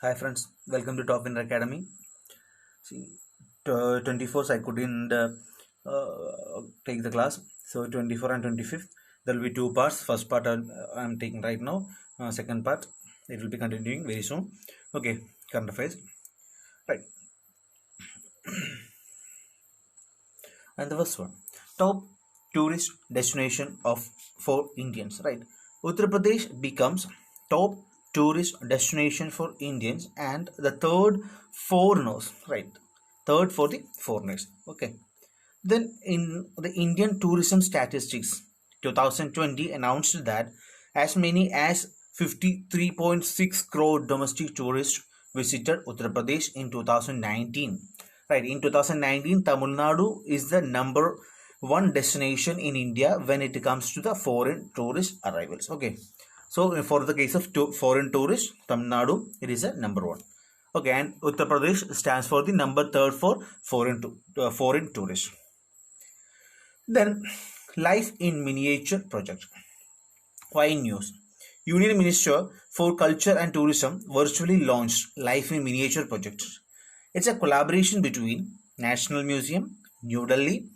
Hi friends, welcome to Top Winner Academy. See, 24th I couldn't take the class, so 24 and 25th there will be two parts. First part I'm taking right now. Second part it will be continuing very soon. Okay, current affairs. Right, and the first one, top tourist destination of for Indians. Right, Uttar Pradesh becomes top tourist destination for Indians and the third foreigners. Right, third for the foreigners. Okay. Then, in the Indian tourism statistics, 2020 announced that as many as 53.6 crore domestic tourists visited Uttar Pradesh in 2019. Right, in 2019, Tamil Nadu is the number one destination in India when it comes to the foreign tourist arrivals. Okay, so for the case of foreign tourists, Tamil Nadu it is a number one. Okay, and Uttar Pradesh stands for the number third for foreign tourists. Then, Life in Miniature project. Why News. Union Minister for Culture and Tourism virtually launched Life in Miniature project. It's a collaboration between National Museum New Delhi,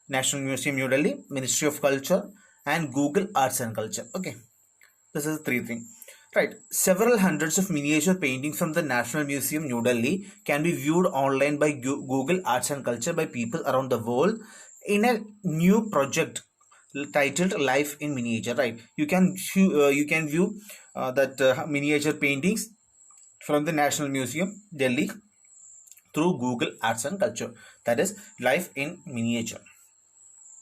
Ministry of Culture, and Google Arts and Culture. Okay, this is the three thing. Right, several hundreds of miniature paintings from the National Museum New Delhi can be viewed online by Google Arts and Culture by people around the world in a new project titled Life in Miniature. Right, you can view that miniature paintings from the National Museum Delhi through Google Arts and Culture. That is Life in Miniature.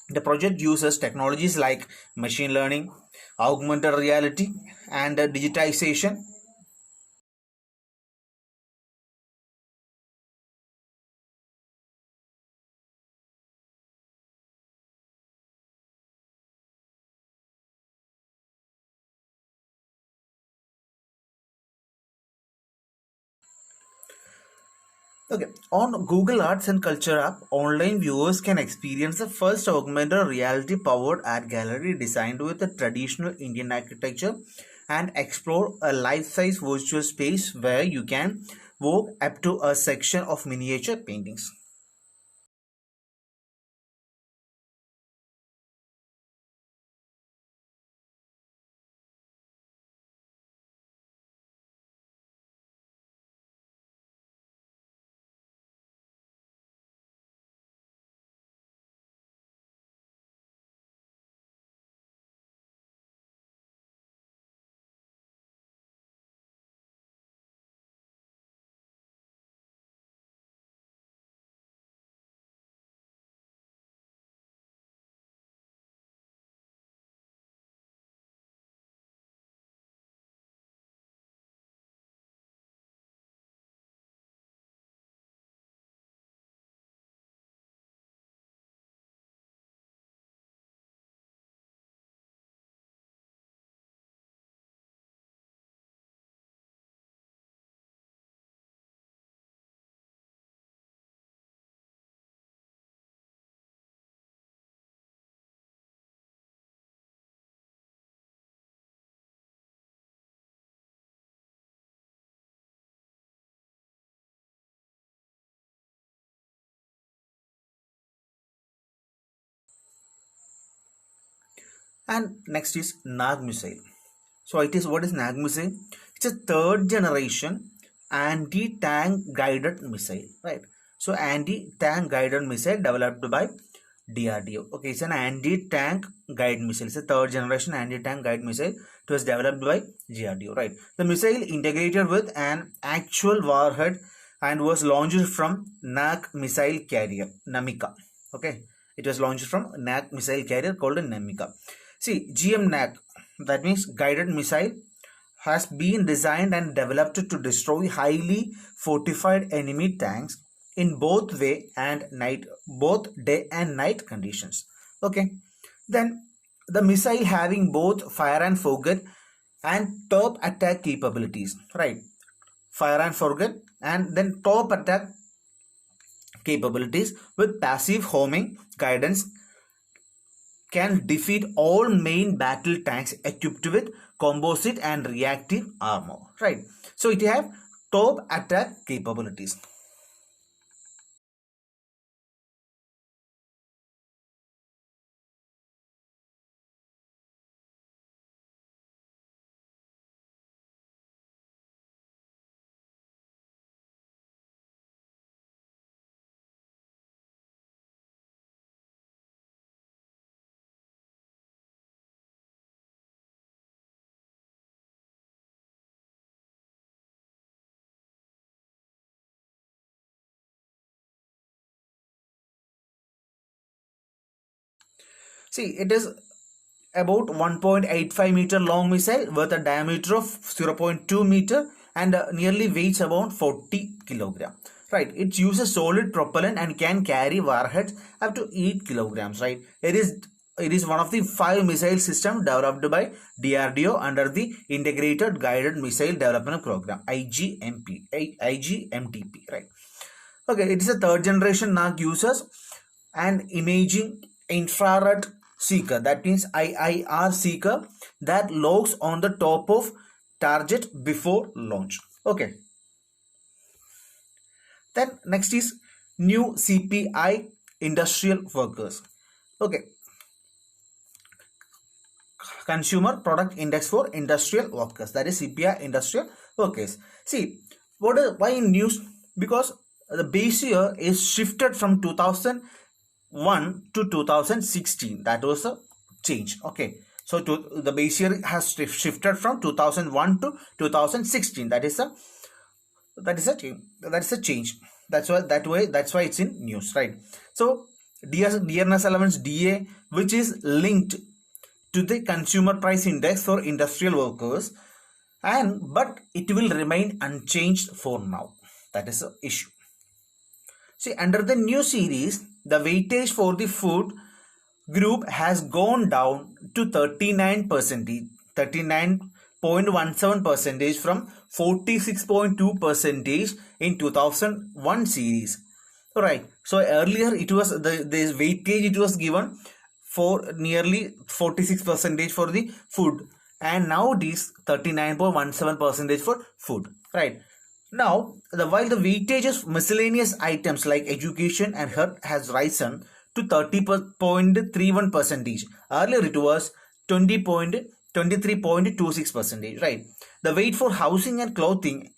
The project uses technologies like machine learning, augmented reality, and digitization. Okay, on Google Arts and Culture app, online viewers can experience the first augmented reality powered art gallery designed with a traditional Indian architecture and explore a life-size virtual space where you can walk up to a section of miniature paintings. And next is Nag missile. So it is what is Nag missile? It's a third generation anti-tank guided missile, right? So anti-tank guided missile developed by DRDO. Okay, it's an anti-tank guide missile. It's a third generation anti-tank guide missile. It was developed by DRDO, right? The missile integrated with an actual warhead and was launched from NAC missile carrier Namika. Okay, it was launched from NAC missile carrier called Namika. See, GM-NAC, that means guided missile, has been designed and developed to destroy highly fortified enemy tanks in both day and night conditions. Okay, then the missile having both fire and forget and top attack capabilities, right? Fire and forget, and then top attack capabilities with passive homing guidance can defeat all main battle tanks equipped with composite and reactive armor, right? So it have top attack capabilities. See, it is about 1.85 meter long missile with a diameter of 0.2 meter and nearly weighs about 40 kilogram. Right, it uses solid propellant and can carry warheads up to 8 kilograms. Right, it is one of the 5 missile systems developed by DRDO under the Integrated Guided Missile Development Program IGMTP. Right. Okay, it is a third generation NAC uses an imaging infrared seeker, that means IIR seeker, that logs on the top of target before launch. Okay, then next is new CPI industrial workers. Okay, consumer product index for industrial workers, that is CPI industrial workers. See, why in news? Because the base year is shifted from 2001 to 2016. That was a change. Okay, so the base year has shifted from 2001 to 2016. That is a change. That's why it's in news, right? So dearness allowance DA, which is linked to the consumer price index for industrial workers, but it will remain unchanged for now. That is the issue. See, under the new series, the weightage for the food group has gone down to 39.17% from 46.2% in 2001 series. Right. So earlier it was the weightage, it was given for nearly 46% for the food, and now it is 39.17% for food. Right. Now, while the weightage of miscellaneous items like education and health has risen to 30.31%. Earlier it was 23.26%. Right. The weight for housing and clothing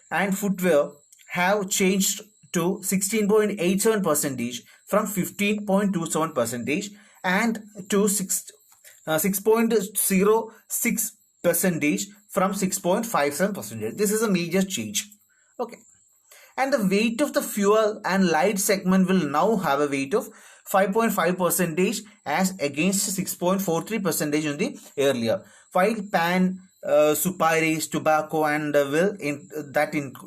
and footwear have changed to 16.87% from 15.27% and to 6.06% from 6.57%. This is a major change. Okay. And the weight of the fuel and light segment will now have a weight of 5.5% as against 6.43% in the earlier. While pan, supires, tobacco and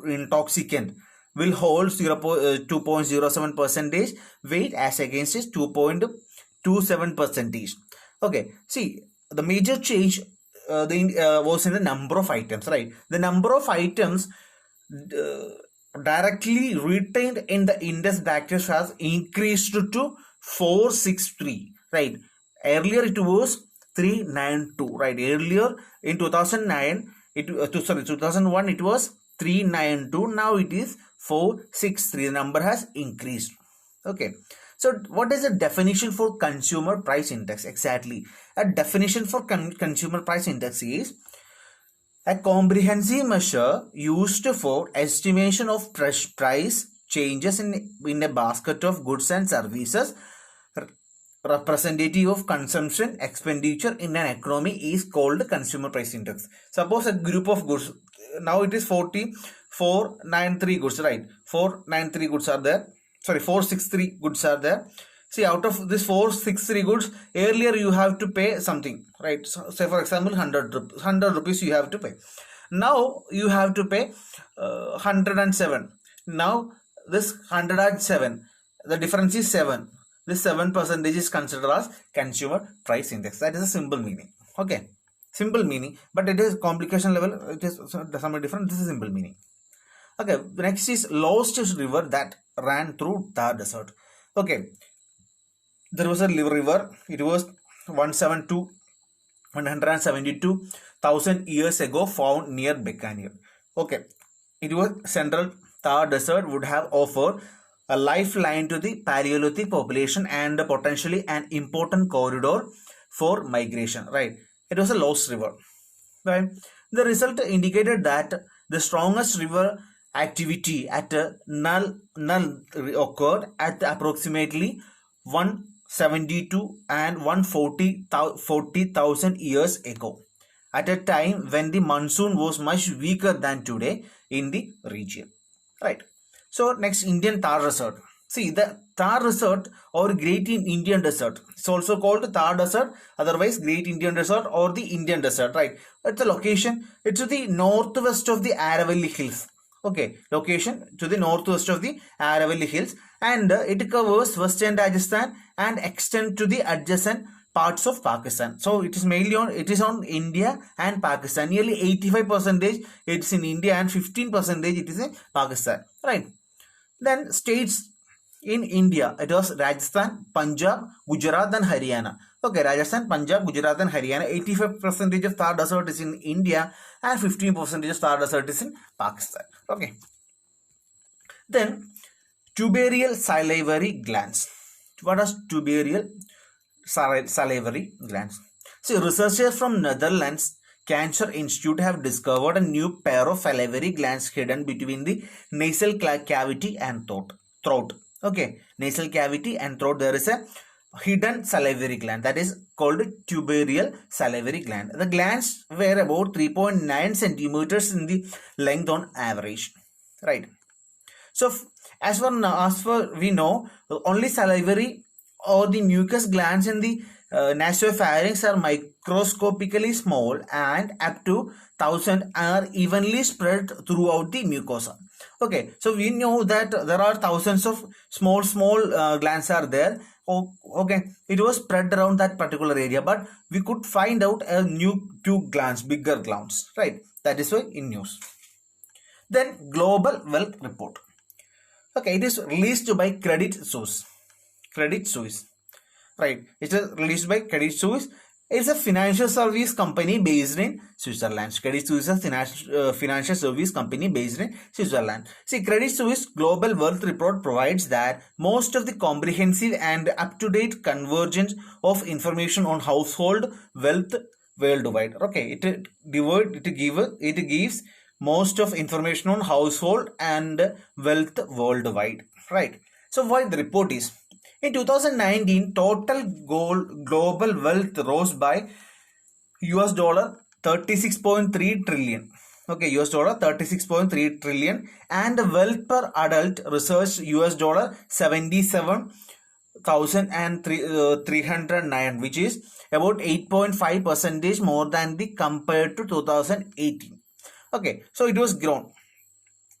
intoxicant will hold 2.07% weight as against 2.27%. Okay, see, the major change was in the number of items, right? The number of items directly retained in the index bracket has increased to 463, right? Earlier it was 392, right? Earlier in 2001 it was 392. Now it is 463. The number has increased. Okay, so what is the definition for consumer price index? Exactly, a definition for consumer price index is a comprehensive measure used for estimation of price changes in a basket of goods and services representative of consumption expenditure in an economy is called consumer price index. Suppose a group of goods, now it is 493 goods, right? 493 goods are there. Sorry, 463 goods are there. See, out of this 463 goods, earlier you have to pay something, right? So, say for example, 100 rupees you have to pay. Now you have to pay 107. Now this 107, the difference is 7. This 7% is considered as consumer price index. That is a simple meaning. Okay, simple meaning, but it is complication level. It is somewhat different. This is simple meaning. Okay, next is lost river that ran through the desert. Okay, there was a river. It was 172,000 years ago found near Bekaner. Okay, it was central Thar Desert would have offered a lifeline to the Paleolithic population and potentially an important corridor for migration, right? It was a lost river, right? The result indicated that the strongest river activity at Null occurred at approximately 172 and 140,000 years ago, at a time when the monsoon was much weaker than today in the region, right? So next, Indian Thar Desert. See, the Thar Desert or Great Indian Desert, it's also called Thar Desert, otherwise Great Indian Desert or the Indian Desert, right? It's a location, it's to the northwest of the Aravalli Hills. Okay, location to the northwest of the Aravalli Hills, and it covers western Rajasthan and extend to the adjacent parts of Pakistan. So it is mainly on India and Pakistan. Nearly 85% it is in India and 15% it is in Pakistan, right? Then states in India, it was Rajasthan, Punjab, Gujarat and Haryana. Okay, Rajasthan, Punjab, Gujarat and Haryana. 85% of Thar Desert is in India and 15% of Thar Desert is in Pakistan. Okay. Then tubercle salivary glands. What is tubercle salivary glands? See, researchers from Netherlands Cancer Institute have discovered a new pair of salivary glands hidden between the nasal cavity and throat. Okay, nasal cavity and throat, there is a hidden salivary gland that is called tubercle salivary gland. The glands were about 3.9 centimeters in the length on average, right? So as for we know, only salivary or the mucus glands in the nasopharynx are microscopically small and up to 1,000 are evenly spread throughout the mucosa. Okay, so we know that there are thousands of small glands are there. Okay, it was spread around that particular area, but we could find out a new two glands, bigger glands, right? That is why in news. Then Global Wealth Report. Okay, it is released by Credit Suisse. Right, it is released by Credit Suisse. It's a financial service company based in Switzerland. Credit Suisse is a financial service company based in Switzerland. See, Credit Suisse Global Wealth Report provides that most of the comprehensive and up-to-date convergence of information on household wealth worldwide. Okay, it gives most of information on household and wealth worldwide. Right. So what the report is? In 2019, total global wealth rose by $36.3 trillion. Okay, $36.3 trillion, and the wealth per adult research $77,309, which is about 8.5% more than the compared to 2018. Okay, so it was grown,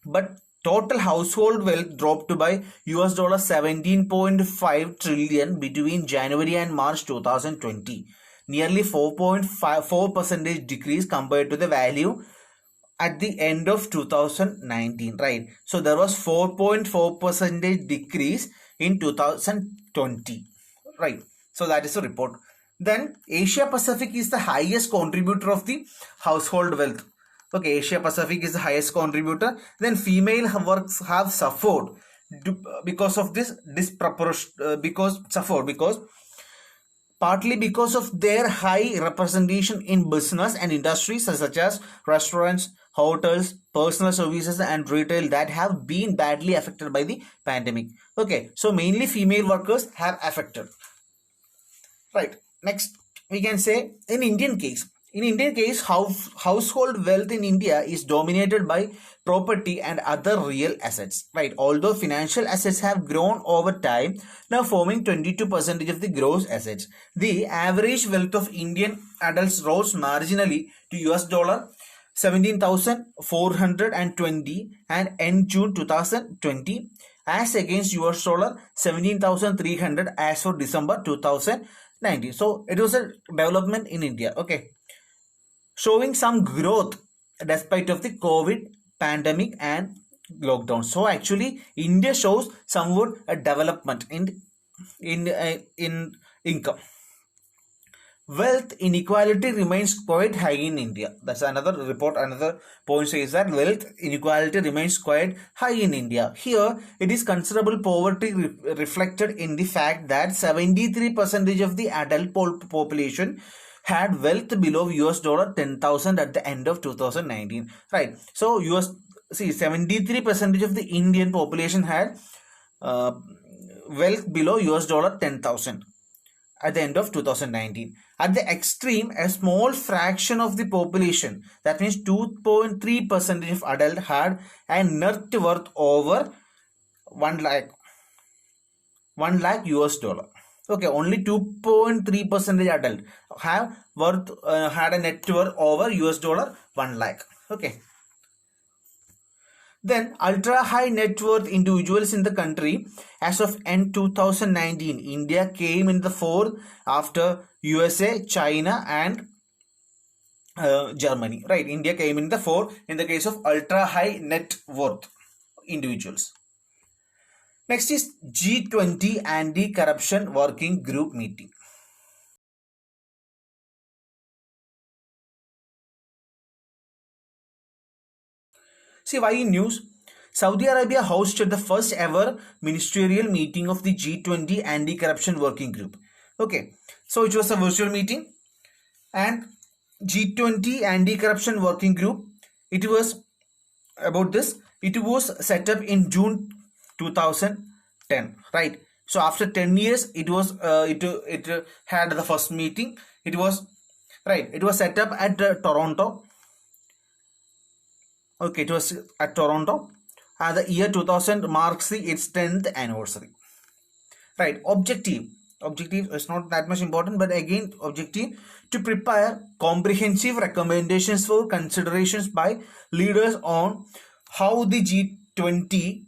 but total household wealth dropped by $17.5 trillion between January and March 2020. Nearly 4.4% decrease compared to the value at the end of 2019, right? So there was 4.4% decrease in 2020, right? So that is the report. Then Asia Pacific is the highest contributor of the household wealth. Okay, Asia Pacific is the highest contributor. Then female works have suffered because of this disproportion, because partly because of their high representation in business and industries such as restaurants, hotels, personal services and retail that have been badly affected by the pandemic. Okay, so mainly female workers have affected. Right. Next, we can say in Indian case, household wealth in India is dominated by property and other real assets, right? Although financial assets have grown over time, now forming 22% of the gross assets. The average wealth of Indian adults rose marginally to $17,420 and end June 2020, as against $17,300 as for December 2019. So it was a development in India. Okay, showing some growth despite of the COVID pandemic and lockdown. So actually India shows somewhat a development in income. wealth inequality remains quite high in India. That's another report. Another point says that wealth inequality remains quite high in India. Here, it is considerable poverty reflected in the fact that 73% of the adult population had wealth below US dollar 10,000 at the end of 2019. Right. So, 73% of the Indian population had wealth below US dollar 10,000 at the end of 2019. At the extreme, a small fraction of the population, that means 2.3% of adult, had a net worth over 1 lakh US dollar. Okay, only 2.3% adult have had a net worth over US dollar 1 lakh. Okay. Then ultra high net worth individuals in the country as of end 2019, India came in the fourth after USA, China and Germany. Right, India came in the fourth in the case of ultra high net worth individuals. Next is G20 Anti-Corruption Working Group meeting. See, why in news? Saudi Arabia hosted the first ever ministerial meeting of the G20 Anti-Corruption Working Group. Okay, so it was a virtual meeting, and G20 Anti-Corruption Working Group, it was about this. It was set up in June 2010, right? So after 10 years, it was it had the first meeting. It was right. It was set up at Toronto. Okay, it was at Toronto. The year 2000 marks its 10th anniversary. Right, objective is not that much important, but again, objective to prepare comprehensive recommendations for considerations by leaders on how the G20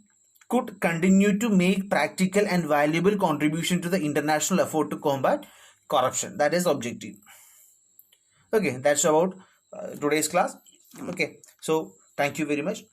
could continue to make practical and valuable contribution to the international effort to combat corruption. That is objective. Okay, that's about today's class. Okay, so thank you very much.